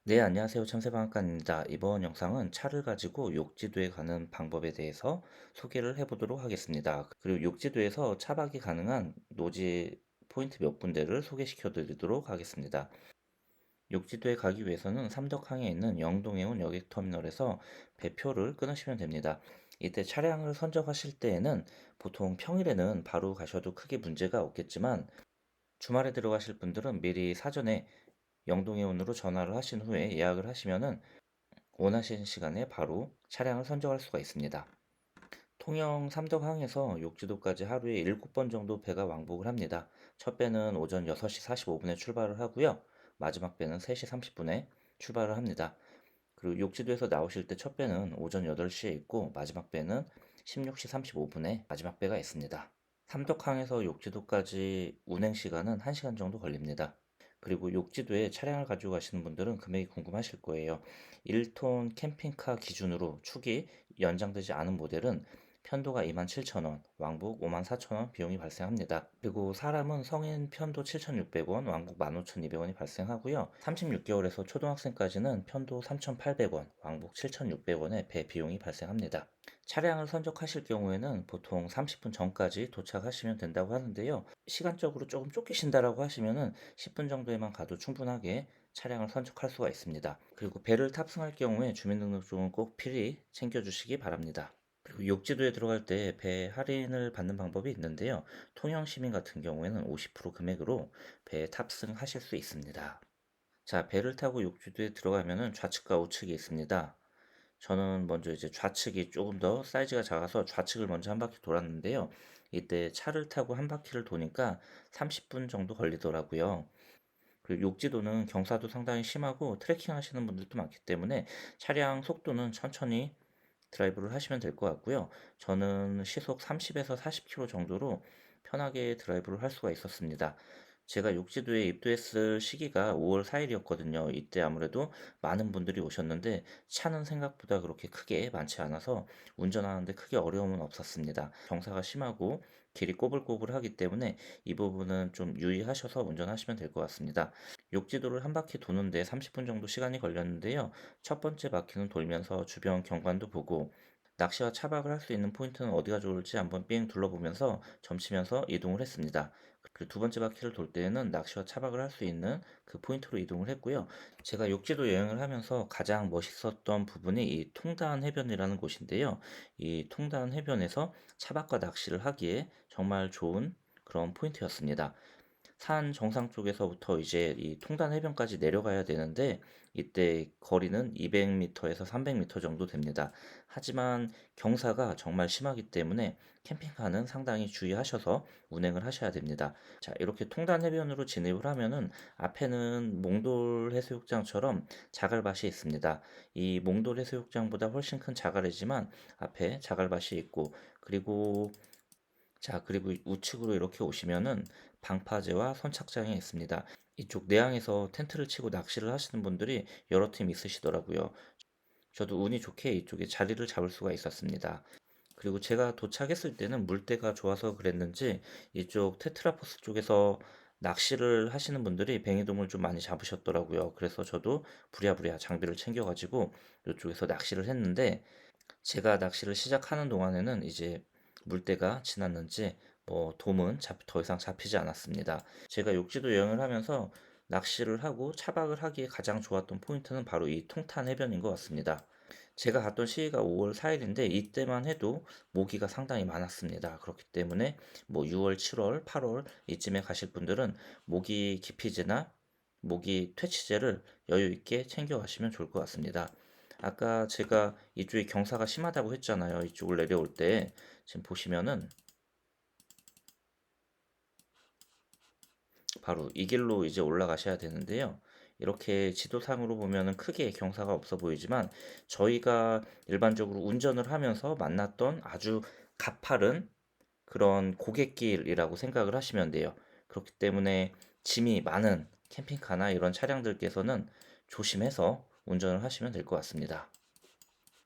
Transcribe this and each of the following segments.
네, 안녕하세요. 참새방앗간입니다. 이번 영상은 차를 가지고 욕지도에 가는 방법에 대해서 소개를 해보도록 하겠습니다. 그리고 욕지도에서 차박이 가능한 노지 포인트 몇 군데를 소개시켜 드리도록 하겠습니다. 욕지도에 가기 위해서는 삼덕항에 있는 영동해운 여객터미널에서 배표를 끊으시면 됩니다. 이때 차량을 선적하실 때에는 보통 평일에는 바로 가셔도 크게 문제가 없겠지만 주말에 들어가실 분들은 미리 사전에 영동해운으로 전화를 하신 후에 예약을 하시면은 원하시는 시간에 바로 차량을 선적할 수가 있습니다. 통영 삼덕항에서 욕지도까지 하루에 7번 정도 배가 왕복을 합니다. 첫 배는 오전 6시 45분에 출발을 하고요. 마지막 배는 3시 30분에 출발을 합니다. 그리고 욕지도에서 나오실 때 첫 배는 오전 8시에 있고 마지막 배는 16시 35분에 마지막 배가 있습니다. 삼덕항에서 욕지도까지 운행 시간은 1시간 정도 걸립니다. 그리고 욕지도에 차량을 가지고 가시는 분들은 금액이 궁금하실 거예요. 1톤 캠핑카 기준으로 축이 연장되지 않은 모델은 편도가 27,000원, 왕복 54,000원 비용이 발생합니다. 그리고 사람은 성인 편도 7,600원, 왕복 15,200원이 발생하고요. 36개월에서 초등학생까지는 편도 3,800원, 왕복 7,600원의 배 비용이 발생합니다. 차량을 선적하실 경우에는 보통 30분 전까지 도착하시면 된다고 하는데요. 시간적으로 조금 쫓기신다라고 하시면은 10분 정도에만 가도 충분하게 차량을 선적할 수가 있습니다. 그리고 배를 탑승할 경우에 주민등록증은 꼭 필히 챙겨주시기 바랍니다. 그리고 욕지도에 들어갈 때 배 할인을 받는 방법이 있는데요. 통영 시민 같은 경우에는 50% 금액으로 배에 탑승하실 수 있습니다. 자, 배를 타고 욕지도에 들어가면은 좌측과 우측이 있습니다. 저는 먼저 이제 좌측이 조금 더 사이즈가 작아서 좌측을 먼저 한 바퀴 돌았는데요. 이때 차를 타고 한 바퀴를 도니까 30분 정도 걸리더라고요. 그리고 욕지도는 경사도 상당히 심하고 트레킹 하시는 분들도 많기 때문에 차량 속도는 천천히 드라이브를 하시면 될 것 같고요. 저는 시속 30에서 40km 정도로 편하게 드라이브를 할 수가 있었습니다. 제가 욕지도에 입도했을 시기가 5월 4일이었거든요. 이때 아무래도 많은 분들이 오셨는데 차는 생각보다 그렇게 크게 많지 않아서 운전하는데 크게 어려움은 없었습니다. 경사가 심하고 길이 꼬불꼬불하기 때문에 이 부분은 좀 유의하셔서 운전하시면 될 것 같습니다. 욕지도를 한 바퀴 도는데 30분 정도 시간이 걸렸는데요. 첫 번째 바퀴는 돌면서 주변 경관도 보고 낚시와 차박을 할 수 있는 포인트는 어디가 좋을지 한번 삥 둘러보면서 점치면서 이동을 했습니다. 그 두 번째 바퀴를 돌 때에는 낚시와 차박을 할 수 있는 그 포인트로 이동을 했고요. 제가 욕지도 여행을 하면서 가장 멋있었던 부분이 이 통단 해변이라는 곳인데요. 이 통단 해변에서 차박과 낚시를 하기에 정말 좋은 그런 포인트였습니다. 산 정상 쪽에서부터 이제 이 통단 해변까지 내려가야 되는데 이때 거리는 200m에서 300m 정도 됩니다. 하지만 경사가 정말 심하기 때문에 캠핑카는 상당히 주의하셔서 운행을 하셔야 됩니다. 자, 이렇게 통단 해변으로 진입을 하면은 앞에는 몽돌 해수욕장처럼 자갈밭이 있습니다. 이 몽돌 해수욕장보다 훨씬 큰 자갈이지만 앞에 자갈밭이 있고 그리고 그리고 우측으로 이렇게 오시면은 방파제와 선착장이 있습니다. 이쪽 내항에서 텐트를 치고 낚시를 하시는 분들이 여러 팀 있으시더라고요. 저도 운이 좋게 이쪽에 자리를 잡을 수가 있었습니다. 그리고 제가 도착했을 때는 물때가 좋아서 그랬는지 이쪽 테트라포스 쪽에서 낚시를 하시는 분들이 뱅에돔을 좀 많이 잡으셨더라고요. 그래서 저도 부랴부랴 장비를 챙겨가지고 이쪽에서 낚시를 했는데 제가 낚시를 시작하는 동안에는 이제 물때가 지났는지 뭐 돔은 더 이상 잡히지 않았습니다. 제가 욕지도 여행을 하면서 낚시를 하고 차박을 하기에 가장 좋았던 포인트는 바로 이 통탄 해변인 것 같습니다. 제가 갔던 시기가 5월 4일인데 이때만 해도 모기가 상당히 많았습니다. 그렇기 때문에 뭐 6월, 7월, 8월 이쯤에 가실 분들은 모기 기피제나 모기 퇴치제를 여유 있게 챙겨 가시면 좋을 것 같습니다. 아까 제가 이쪽이 경사가 심하다고 했잖아요. 이쪽을 내려올 때 지금 보시면은 바로 이 길로 이제 올라가셔야 되는데요. 이렇게 지도상으로 보면은 크게 경사가 없어 보이지만 저희가 일반적으로 운전을 하면서 만났던 아주 가파른 그런 고갯길이라고 생각을 하시면 돼요. 그렇기 때문에 짐이 많은 캠핑카나 이런 차량들께서는 조심해서 운전을 하시면 될 것 같습니다.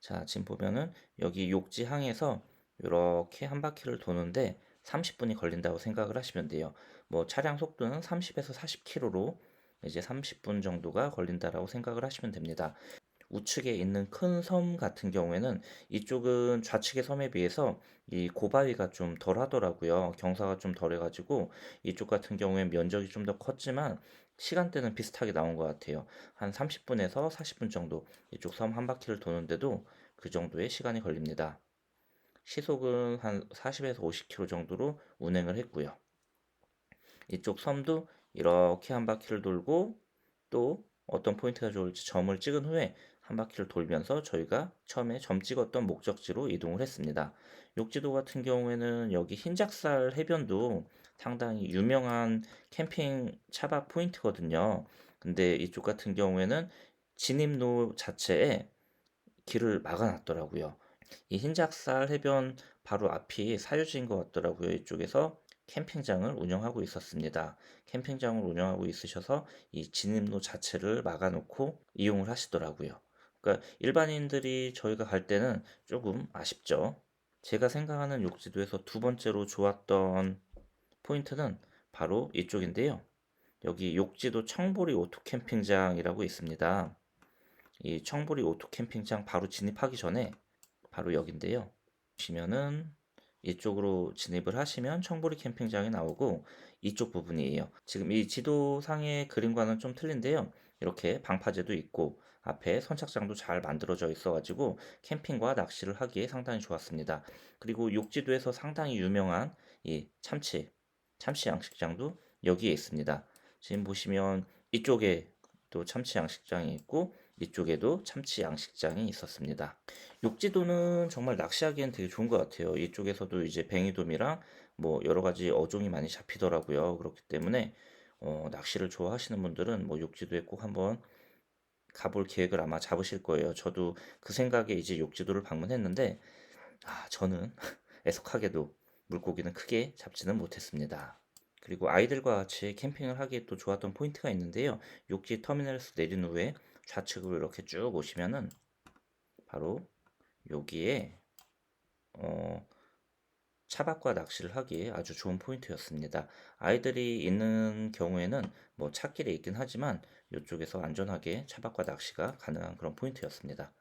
자, 지금 보면은 여기 욕지항에서 이렇게 한 바퀴를 도는데 30분이 걸린다고 생각을 하시면 돼요. 뭐 차량 속도는 30에서 40km로 이제 30분 정도가 걸린다라고 생각을 하시면 됩니다. 우측에 있는 큰 섬 같은 경우에는 이쪽은 좌측의 섬에 비해서 이 고바위가 좀 덜 하더라고요. 경사가 좀 덜 해가지고 이쪽 같은 경우엔 면적이 좀 더 컸지만 시간대는 비슷하게 나온 것 같아요. 한 30분에서 40분 정도 이쪽 섬 한 바퀴를 도는데도 그 정도의 시간이 걸립니다. 시속은 한 40에서 50km 정도로 운행을 했고요. 이쪽 섬도 이렇게 한 바퀴를 돌고 또 어떤 포인트가 좋을지 점을 찍은 후에 한 바퀴를 돌면서 저희가 처음에 점 찍었던 목적지로 이동을 했습니다. 욕지도 같은 경우에는 여기 흰작살 해변도 상당히 유명한 캠핑 차박 포인트거든요. 근데 이쪽 같은 경우에는 진입로 자체에 길을 막아놨더라고요. 이 흰작살 해변 바로 앞이 사유지인 것 같더라고요. 이쪽에서 캠핑장을 운영하고 있었습니다. 캠핑장을 운영하고 있으셔서 이 진입로 자체를 막아놓고 이용을 하시더라고요. 그러니까 일반인들이 저희가 갈 때는 조금 아쉽죠. 제가 생각하는 욕지도에서 두 번째로 좋았던 포인트는 바로 이쪽인데요. 여기 욕지도 청보리 오토 캠핑장이라고 있습니다. 이 청보리 오토 캠핑장 바로 진입하기 전에 바로 여긴데요. 보시면은 이쪽으로 진입을 하시면 청보리 캠핑장이 나오고 이쪽 부분이에요. 지금 이 지도상의 그림과는 좀 틀린데요. 이렇게 방파제도 있고 앞에 선착장도 잘 만들어져 있어가지고 캠핑과 낚시를 하기에 상당히 좋았습니다. 그리고 욕지도에서 상당히 유명한 이 참치 양식장도 여기에 있습니다. 지금 보시면 이쪽에 또 참치 양식장이 있고 이쪽에도 참치 양식장이 있었습니다. 욕지도는 정말 낚시하기엔 되게 좋은 것 같아요. 이쪽에서도 이제 뱅이돔이랑 뭐 여러 가지 어종이 많이 잡히더라고요. 그렇기 때문에 낚시를 좋아하시는 분들은 뭐 욕지도에 꼭 한번 가볼 계획을 아마 잡으실 거예요. 저도 그 생각에 이제 욕지도를 방문했는데 저는 애석하게도 물고기는 크게 잡지는 못했습니다. 그리고 아이들과 같이 캠핑을 하기에 또 좋았던 포인트가 있는데요. 욕지 터미널에서 내린 후에 좌측으로 이렇게 쭉 오시면은 바로 여기에 어, 차박과 낚시를 하기에 아주 좋은 포인트였습니다. 아이들이 있는 경우에는 뭐 찻길에 있긴 하지만 이쪽에서 안전하게 차박과 낚시가 가능한 그런 포인트였습니다.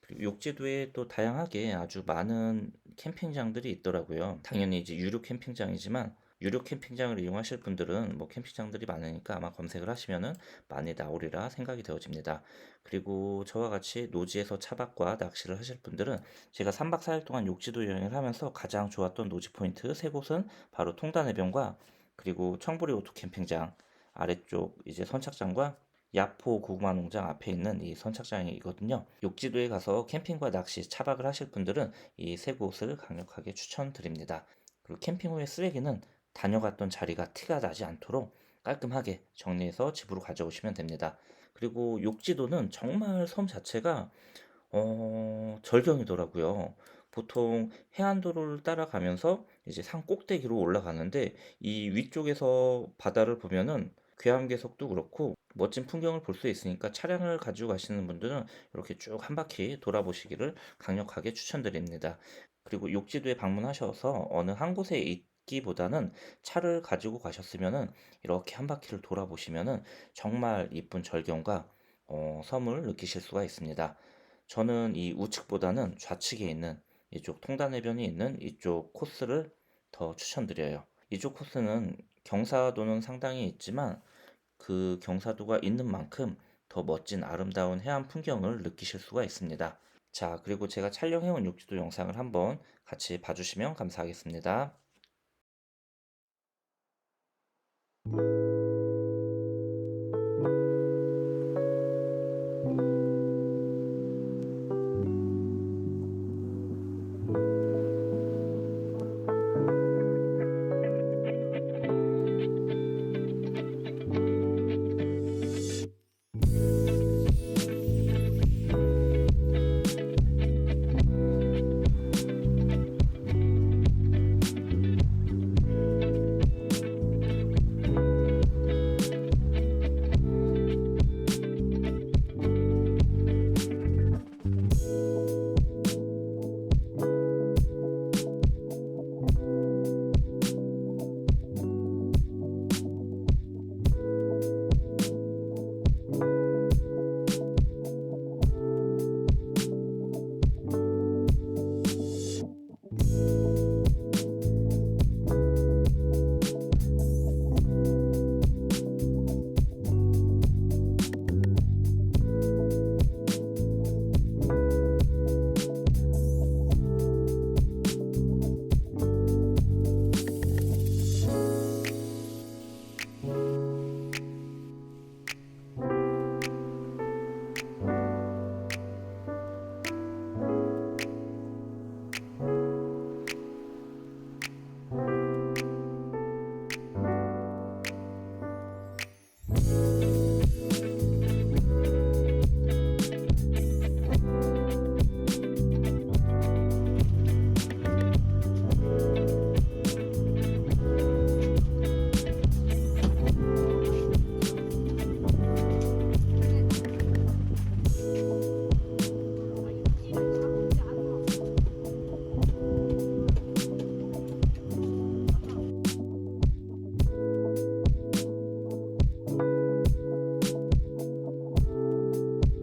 그리고 욕지도에 또 다양하게 아주 많은 캠핑장들이 있더라고요. 당연히 이제 유료 캠핑장이지만 유료 캠핑장을 이용하실 분들은 뭐 캠핑장들이 많으니까 아마 검색을 하시면은 많이 나오리라 생각이 되어집니다. 그리고 저와 같이 노지에서 차박과 낚시를 하실 분들은 제가 3박 4일 동안 욕지도 여행을 하면서 가장 좋았던 노지 포인트 세 곳은 바로 통단해변과 그리고 청보리 오토 캠핑장 아래쪽 이제 선착장과 야포 고구마 농장 앞에 있는 이 선착장이거든요. 욕지도에 가서 캠핑과 낚시, 차박을 하실 분들은 이 세 곳을 강력하게 추천드립니다. 그리고 캠핑 후에 쓰레기는 다녀갔던 자리가 티가 나지 않도록 깔끔하게 정리해서 집으로 가져오시면 됩니다. 그리고 욕지도는 정말 섬 자체가 절경이더라고요. 보통 해안도로를 따라가면서 이제 산 꼭대기로 올라가는데 이 위쪽에서 바다를 보면은 괴암괴석도 그렇고 멋진 풍경을 볼 수 있으니까 차량을 가지고 가시는 분들은 이렇게 쭉 한 바퀴 돌아보시기를 강력하게 추천드립니다. 그리고 욕지도에 방문하셔서 어느 한 곳에 있기보다는 차를 가지고 가셨으면은 이렇게 한 바퀴를 돌아보시면은 정말 이쁜 절경과 섬을 느끼실 수가 있습니다. 저는 이 우측보다는 좌측에 있는 이쪽 통단해변이 있는 이쪽 코스를 더 추천드려요. 이쪽 코스는 경사도는 상당히 있지만 그 경사도가 있는 만큼 더 멋진 아름다운 해안 풍경을 느끼실 수가 있습니다. 자, 그리고 제가 촬영해온 욕지도 영상을 한번 같이 봐주시면 감사하겠습니다.